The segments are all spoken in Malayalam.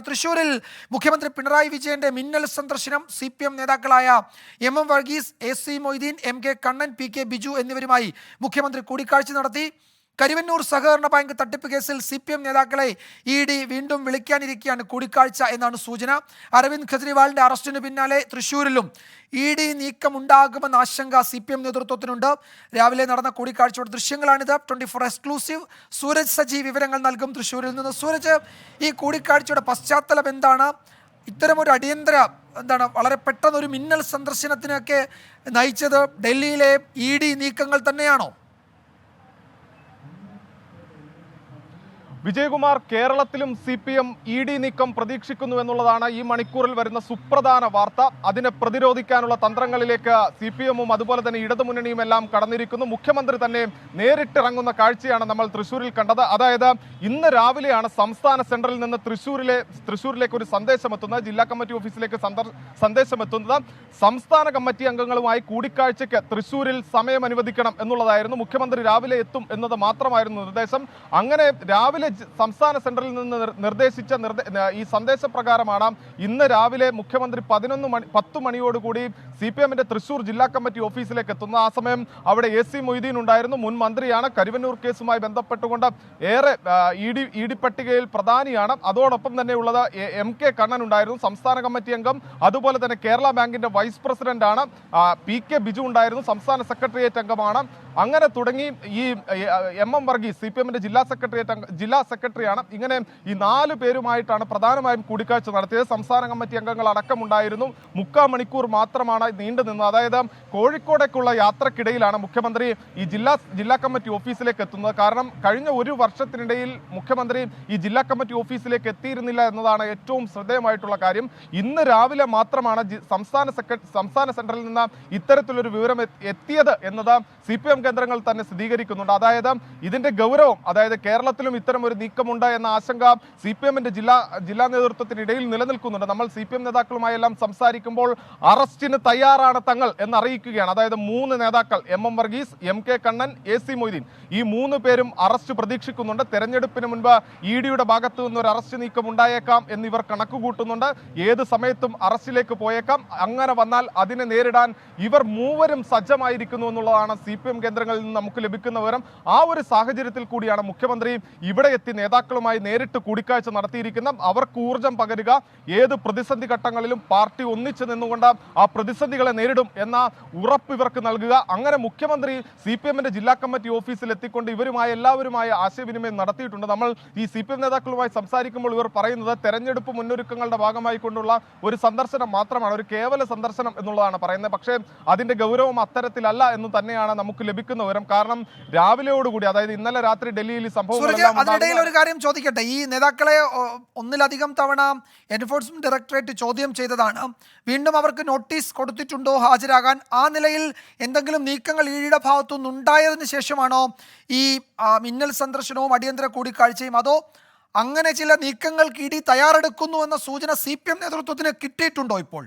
തൃശ്ശൂരിൽ മുഖ്യമന്ത്രി പിണറായി വിജയന്റെ മിന്നൽ സന്ദർശനം. CPM നേതാക്കളായ MM Varghese, AC Moideen, MK Kannan, PK Biju എന്നിവരുമായി മുഖ്യമന്ത്രി കൂടിക്കാഴ്ച നടത്തി. കരുവന്നൂർ സഹകരണ ബാങ്ക് തട്ടിപ്പ് കേസിൽ CPM നേതാക്കളെ ED വീണ്ടും വിളിക്കാനിരിക്കെയാണ് കൂടിക്കാഴ്ച എന്നാണ് സൂചന. അരവിന്ദ് കെജ്രിവാളിന്റെ അറസ്റ്റിന് പിന്നാലെ തൃശ്ശൂരിലും ED നീക്കമുണ്ടാകുമെന്ന ആശങ്ക CPM നേതൃത്വത്തിനുണ്ട്. രാവിലെ നടന്ന കൂടിക്കാഴ്ചയുടെ ദൃശ്യങ്ങളാണിത്. 24 എക്സ്ക്ലൂസീവ് സൂരജ് സജി വിവരങ്ങൾ നൽകും തൃശ്ശൂരിൽ നിന്ന്. സൂരജ്, ഈ കൂടിക്കാഴ്ചയുടെ പശ്ചാത്തലം എന്താണ്? ഇത്തരമൊരു അടിയന്തര വളരെ പെട്ടെന്നൊരു മിന്നൽ സന്ദർശനത്തിനൊക്കെ നയിച്ചത് ഡൽഹിയിലെ ED നീക്കങ്ങൾ തന്നെയാണോ? വിജയകുമാർ, കേരളത്തിലും CPM ED നീക്കം പ്രതീക്ഷിക്കുന്നു എന്നുള്ളതാണ് ഈ മണിക്കൂറിൽ വരുന്ന സുപ്രധാന വാർത്ത. അതിനെ പ്രതിരോധിക്കാനുള്ള തന്ത്രങ്ങളിലേക്ക് CPM-ഉം അതുപോലെ തന്നെ ഇടതുമുന്നണിയും എല്ലാം കടന്നിരിക്കുന്നു. മുഖ്യമന്ത്രി തന്നെ നേരിട്ടിറങ്ങുന്ന കാഴ്ചയാണ് നമ്മൾ തൃശ്ശൂരിൽ കണ്ടത്. അതായത് ഇന്ന് രാവിലെയാണ് സംസ്ഥാന സെൻട്രലിൽ നിന്ന് തൃശ്ശൂരിലേക്ക് ഒരു സന്ദേശം എത്തുന്നത്, ജില്ലാ കമ്മിറ്റി ഓഫീസിലേക്ക് സന്ദേശം എത്തുന്നത്. സംസ്ഥാന കമ്മിറ്റി അംഗങ്ങളുമായി കൂടിക്കാഴ്ചയ്ക്ക് തൃശ്ശൂരിൽ സമയം അനുവദിക്കണം എന്നുള്ളതായിരുന്നു. മുഖ്യമന്ത്രി രാവിലെ എത്തും എന്നത് മാത്രമായിരുന്നു നിർദ്ദേശം. അങ്ങനെ രാവിലെ സംസ്ഥാന സെൻട്രലിൽ നിന്ന് നിർദ്ദേശിച്ച ഈ സന്ദേശപ്രകാരമാണ് ഇന്ന് രാവിലെ മുഖ്യമന്ത്രി 10 മണിയോടുകൂടി CPM-ന്റെ തൃശ്ശൂർ ജില്ലാ കമ്മിറ്റി ഓഫീസിലേക്ക് എത്തുന്നത്. ആ സമയം അവിടെ AC മൊയ്തീൻ ഉണ്ടായിരുന്നു, മുൻ മന്ത്രിയാണ്, കരുവന്നൂർ കേസുമായി ബന്ധപ്പെട്ടുകൊണ്ട് ഏറെ ED പട്ടികയിൽ പ്രധാനിയാണ്. അതോടൊപ്പം തന്നെ ഉള്ളത് MK കണ്ണൻ ഉണ്ടായിരുന്നു, സംസ്ഥാന കമ്മിറ്റി അംഗം, അതുപോലെ തന്നെ കേരള ബാങ്കിന്റെ വൈസ് പ്രസിഡന്റ് ആണ്. PK ബിജു ഉണ്ടായിരുന്നു, സംസ്ഥാന സെക്രട്ടേറിയറ്റ് അംഗമാണ്. അങ്ങനെ തുടങ്ങി ഈ MM വർഗീസ് CPM-ന്റെ ജില്ലാ സെക്രട്ടറിയാണ്. ഇങ്ങനെ ഈ 4 പേരുമായിട്ടാണ് പ്രധാനമായും കൂടിക്കാഴ്ച നടത്തിയത്. സംസ്ഥാന കമ്മിറ്റി അംഗങ്ങൾ അടക്കമുണ്ടായിരുന്നു. 3/4 മണിക്കൂർ മാത്രമാണ് നീണ്ടു നിന്നത്. അതായത് കോഴിക്കോടേക്കുള്ള യാത്രക്കിടയിലാണ് മുഖ്യമന്ത്രി ഈ ജില്ലാ കമ്മിറ്റി ഓഫീസിലേക്ക് എത്തുന്നത്. കാരണം കഴിഞ്ഞ ഒരു വർഷത്തിനിടയിൽ മുഖ്യമന്ത്രി ഈ ജില്ലാ കമ്മിറ്റി ഓഫീസിലേക്ക് എത്തിയിരുന്നില്ല എന്നതാണ് ഏറ്റവും ശ്രദ്ധേയമായിട്ടുള്ള കാര്യം. ഇന്ന് രാവിലെ മാത്രമാണ് സംസ്ഥാന സെൻട്രലിൽ നിന്ന് ഇത്തരത്തിലൊരു വിവരം എത്തിയത് എന്നത് CPM കേന്ദ്രങ്ങൾ തന്നെ സ്ഥിരീകരിക്കുന്നുണ്ട്. അതായത് ഇതിന്റെ ഗൗരവം, അതായത് കേരളത്തിലും ഇത്തരം ഒരു നീക്കമുണ്ട് എന്ന ആശങ്ക CPM-ന്റെ ജില്ലാ നേതൃത്വത്തിനിടയിൽ നിലനിൽക്കുന്നുണ്ട്. നമ്മൾ CPM നേതാക്കളുമായി എല്ലാം സംസാരിക്കുമ്പോൾ അറസ്റ്റിന് തയ്യാറാണ് തങ്ങൾ എന്നറിയിക്കുകയാണ്. അതായത് 3 നേതാക്കൾ MM Varghese, MK Kannan, AC Moideen, ഈ 3 പേരും അറസ്റ്റ് പ്രതീക്ഷിക്കുന്നുണ്ട്. തെരഞ്ഞെടുപ്പിന് മുൻപ് ED-യുടെ ഭാഗത്തു നിന്ന് ഒരു അറസ്റ്റ് നീക്കം ഉണ്ടായേക്കാം എന്നിവർ കണക്കുകൂട്ടുന്നുണ്ട്. ഏത് സമയത്തും അറസ്റ്റിലേക്ക് പോയേക്കാം. അങ്ങനെ വന്നാൽ അതിനെ നേരിടാൻ ഇവർ 3 സജ്ജമായിരിക്കുന്നു എന്നുള്ളതാണ് CPM കേന്ദ്രങ്ങളിൽ നിന്ന് നമുക്ക് ലഭിക്കുന്ന വിവരം. ആ ഒരു സാഹചര്യത്തിൽ കൂടിയാണ് മുഖ്യമന്ത്രി ഇവിടെ എത്തി നേതാക്കളുമായി നേരിട്ട് കൂടിക്കാഴ്ച നടത്തിയിരിക്കുന്നത്. അവർക്ക് ഊർജം പകരുക, ഏത് പ്രതിസന്ധി ഘട്ടങ്ങളിലും പാർട്ടി ഒന്നിച്ചു നിന്നുകൊണ്ട് ആ പ്രതിസന്ധികളെ നേരിടും എന്ന ഉറപ്പ് ഇവർക്ക് നൽകുക. അങ്ങനെ മുഖ്യമന്ത്രി CPM-ന്റെ ജില്ലാ കമ്മിറ്റി ഓഫീസിൽ എത്തിക്കൊണ്ട് എല്ലാവരുമായി ആശയവിനിമയം നടത്തിയിട്ടുണ്ട്. നമ്മൾ ഈ CPM നേതാക്കളുമായി സംസാരിക്കുമ്പോൾ ഇവർ പറയുന്നത് തെരഞ്ഞെടുപ്പ് മുന്നൊരുക്കങ്ങളുടെ ഭാഗമായി കൊണ്ടുള്ള ഒരു സന്ദർശനം മാത്രമാണ്, ഒരു കേവല സന്ദർശനം എന്നുള്ളതാണ് പറയുന്നത്. പക്ഷേ അതിന്റെ ഗൗരവം അത്തരത്തിലല്ല എന്ന് തന്നെയാണ് നമുക്ക് ലഭിക്കുന്ന വിവരം. കാരണം രാവിലെയോടുകൂടി, അതായത് ഇന്നലെ രാത്രി ഡൽഹിയിൽ ഈ സംഭവം. അതിനിടയിൽ ഒരു കാര്യം ചോദിക്കട്ടെ, ഈ നേതാക്കളെ ഒന്നിലധികം തവണ എൻഫോഴ്സ്മെന്റ് ഡയറക്ടറേറ്റ് ചോദ്യം ചെയ്തതാണ്. വീണ്ടും അവർക്ക് നോട്ടീസ് കൊടുത്തിട്ടുണ്ടോ ഹാജരാകാൻ? ആ നിലയിൽ എന്തെങ്കിലും നീക്കങ്ങൾ ED-യുടെ ഭാഗത്തുനിന്ന് ഉണ്ടായതിനു ശേഷമാണോ ഈ മിന്നൽ സന്ദർശനവും അടിയന്തര കൂടിക്കാഴ്ചയും? അതോ അങ്ങനെ ചില നീക്കങ്ങൾക്ക് ED തയ്യാറെടുക്കുന്നു എന്ന സൂചന CPM നേതൃത്വത്തിന് കിട്ടിയിട്ടുണ്ടോ ഇപ്പോൾ?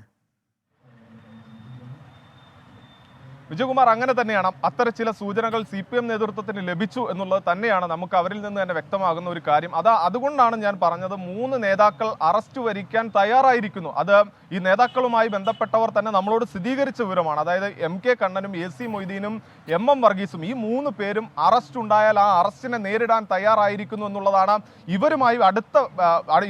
വിജയകുമാർ, അങ്ങനെ തന്നെയാണ്. അത്തരം ചില സൂചനകൾ CPM നേതൃത്വത്തിന് ലഭിച്ചു എന്നുള്ളത് തന്നെയാണ് നമുക്ക് അവരിൽ നിന്ന് തന്നെ വ്യക്തമാകുന്ന ഒരു കാര്യം. അതുകൊണ്ടാണ് ഞാൻ പറഞ്ഞത് 3 നേതാക്കൾ അറസ്റ്റ് വരിക്കാൻ തയ്യാറായിരിക്കുന്നു. അത് ഈ നേതാക്കളുമായി ബന്ധപ്പെട്ടവർ തന്നെ നമ്മളോട് സ്ഥിരീകരിച്ച വിവരമാണ്. അതായത് MK കണ്ണനും AC മൊയ്തീനും MM വർഗീസും, ഈ 3 പേരും അറസ്റ്റ് ഉണ്ടായാൽ ആ അറസ്റ്റിനെ നേരിടാൻ തയ്യാറായിരിക്കുന്നു എന്നുള്ളതാണ്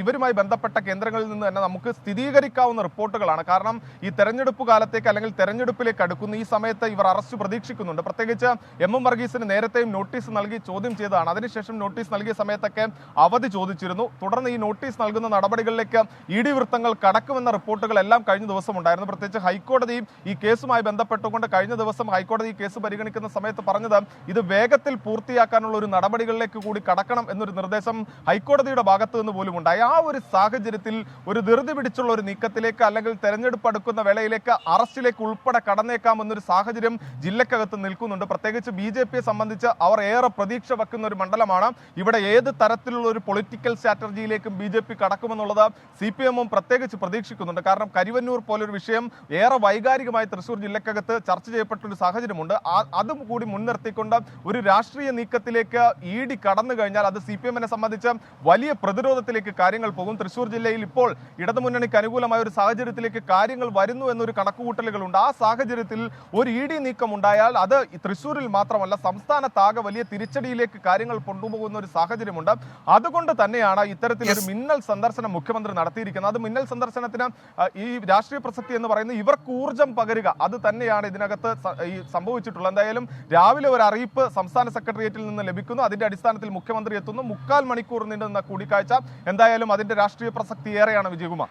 ഇവരുമായി ബന്ധപ്പെട്ട കേന്ദ്രങ്ങളിൽ നിന്ന് തന്നെ നമുക്ക് സ്ഥിരീകരിക്കാവുന്ന റിപ്പോർട്ടുകളാണ്. കാരണം ഈ തെരഞ്ഞെടുപ്പ് കാലത്തേക്ക് അല്ലെങ്കിൽ തെരഞ്ഞെടുപ്പിലേക്ക് അടുക്കുന്ന ഈ സമയത്ത് ഇവർ അറസ്റ്റ് പ്രതീക്ഷിക്കുന്നുണ്ട്. പ്രത്യേകിച്ച് MM വർഗീസിന് നേരത്തെയും നോട്ടീസ് നൽകി ചോദ്യം ചെയ്തതാണ്. അതിനുശേഷം നോട്ടീസ് നൽകിയ സമയത്തൊക്കെ അവധി ചോദിച്ചിരുന്നു. തുടർന്ന് ഈ നോട്ടീസ് നൽകുന്ന നടപടികളിലേക്ക് ED വൃത്തങ്ങൾ കടക്കുമെന്ന റിപ്പോർട്ടുകളെല്ലാം കഴിഞ്ഞ ദിവസം ഉണ്ടായിരുന്നു. പ്രത്യേകിച്ച് ഹൈക്കോടതി ഈ കേസുമായി ബന്ധപ്പെട്ടുകൊണ്ട് കഴിഞ്ഞ ദിവസം ഹൈക്കോടതി ഈ കേസ് പരിഗണിക്കുന്ന സമയത്ത് പറഞ്ഞത് ഇത് വേഗത്തിൽ പൂർത്തിയാക്കാനുള്ള ഒരു നടപടികളിലേക്ക് കൂടി കടക്കണം എന്നൊരു നിർദ്ദേശം ഹൈക്കോടതിയുടെ ഭാഗത്തു നിന്ന് പോലും ഉണ്ടായി. ആ ഒരു സാഹചര്യത്തിൽ ഒരു ധൃതി പിടിച്ചുള്ള ഒരു നീക്കത്തിലേക്ക് അല്ലെങ്കിൽ തെരഞ്ഞെടുപ്പ് അടുക്കുന്ന വേളയിലേക്ക് അറസ്റ്റിലേക്ക് ഉൾപ്പെടെ കടന്നേക്കാം എന്നൊരു സാഹചര്യം ജില്ലക്കകത്ത് നിൽക്കുന്നുണ്ട്. പ്രത്യേകിച്ച് BJP-യെ സംബന്ധിച്ച് അവർ ഏറെ പ്രതീക്ഷ വെക്കുന്ന ഒരു മണ്ഡലമാണ്. ഇവിടെ ഏത് തരത്തിലുള്ള ഒരു പൊളിറ്റിക്കൽ സ്ട്രാറ്റജിയിലേക്കും BJP കടക്കുമെന്നുള്ളത് CPM-ഉം പ്രത്യേകിച്ച് പ്രതീക്ഷിക്കുന്നുണ്ട്. കാരണം കാരണം കരിവന്നൂർ പോലൊരു വിഷയം ഏറെ വൈകാരികമായി തൃശ്ശൂർ ജില്ലക്കകത്ത് ചർച്ച ചെയ്യപ്പെട്ട ഒരു സാഹചര്യമുണ്ട്. അതും കൂടി മുൻനിർത്തിക്കൊണ്ട് ഒരു രാഷ്ട്രീയ നീക്കത്തിലേക്ക് ഇ.ഡി. കടന്നു കഴിഞ്ഞാൽ അത് CPM-നെ സംബന്ധിച്ച് വലിയ പ്രതിരോധത്തിലേക്ക് കാര്യങ്ങൾ പോകും. തൃശ്ശൂർ ജില്ലയിൽ ഇപ്പോൾ ഇടതുമുന്നണിക്ക് അനുകൂലമായ ഒരു സാഹചര്യത്തിലേക്ക് കാര്യങ്ങൾ വരുന്നു എന്നൊരു കണക്കുകൂട്ടലുകളുണ്ട്. ആ സാഹചര്യത്തിൽ ഒരു ഇ.ഡി. നീക്കം ഉണ്ടായാൽ അത് തൃശ്ശൂരിൽ മാത്രമല്ല സംസ്ഥാനത്താകെ വലിയ തിരിച്ചടിയിലേക്ക് കാര്യങ്ങൾ കൊണ്ടുപോകുന്ന ഒരു സാഹചര്യമുണ്ട്. അതുകൊണ്ട് തന്നെയാണ് ഇത്തരത്തിലൊരു മിന്നൽ സന്ദർശനം മുഖ്യമന്ത്രി നടത്തിയിരിക്കുന്നത്. അത് മിന്നൽ സന്ദർശനത്തിന് ഈ രാഷ്ട്രീയ പ്രസക്തി എന്ന് പറയുന്നത് ഇവർക്ക് ഊർജ്ജം പകരുക അത് തന്നെയാണ് ഇതിനകത്ത് സംഭവിച്ചിട്ടുള്ളത്. എന്തായാലും രാവിലെ ഒരു അറിയിപ്പ് സംസ്ഥാന സെക്രട്ടേറിയറ്റിൽ നിന്ന് ലഭിക്കുന്നു. അതിന്റെ അടിസ്ഥാനത്തിൽ മുഖ്യമന്ത്രി എത്തുന്നു. 3/4 മണിക്കൂർ നീണ്ടുന്ന കൂടിക്കാഴ്ച. എന്തായാലും അതിന്റെ രാഷ്ട്രീയ പ്രസക്തി ഏറെയാണ് വിജയകുമാർ.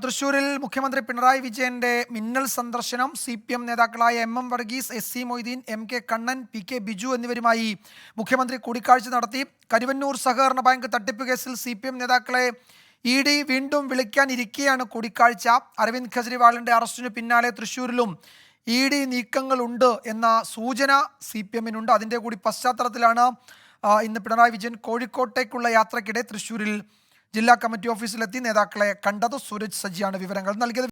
തൃശ്ശൂരിൽ മുഖ്യമന്ത്രി പിണറായി വിജയന്റെ മിന്നൽ സന്ദർശനം CPM നേതാക്കളായ MM Varghese, SC Moideen, MK Kannan, PK Biju എന്നിവരുമായി മുഖ്യമന്ത്രി കൂടിക്കാഴ്ച നടത്തി. കരുവന്നൂർ സഹകരണ ബാങ്ക് തട്ടിപ്പ് കേസിൽ CPM നേതാക്കളെ ED വീണ്ടും വിളിക്കാനിരിക്കെയാണ് കൂടിക്കാഴ്ച. അരവിന്ദ് കെജ്രിവാളിന്റെ അറസ്റ്റിന് പിന്നാലെ തൃശ്ശൂരിലും ED നീക്കങ്ങളുണ്ട് എന്ന സൂചന CPM-നുണ്ട്. അതിൻ്റെ കൂടി പശ്ചാത്തലത്തിലാണ് ഇന്ന് പിണറായി വിജയൻ കോഴിക്കോട്ടേക്കുള്ള യാത്രക്കിടെ തൃശ്ശൂരിൽ ജില്ലാ കമ്മിറ്റി ഓഫീസിലെത്തി നേതാക്കളെ കണ്ടത്. സൂരജ് സജിയാണ് വിവരങ്ങൾ നൽകിയത്.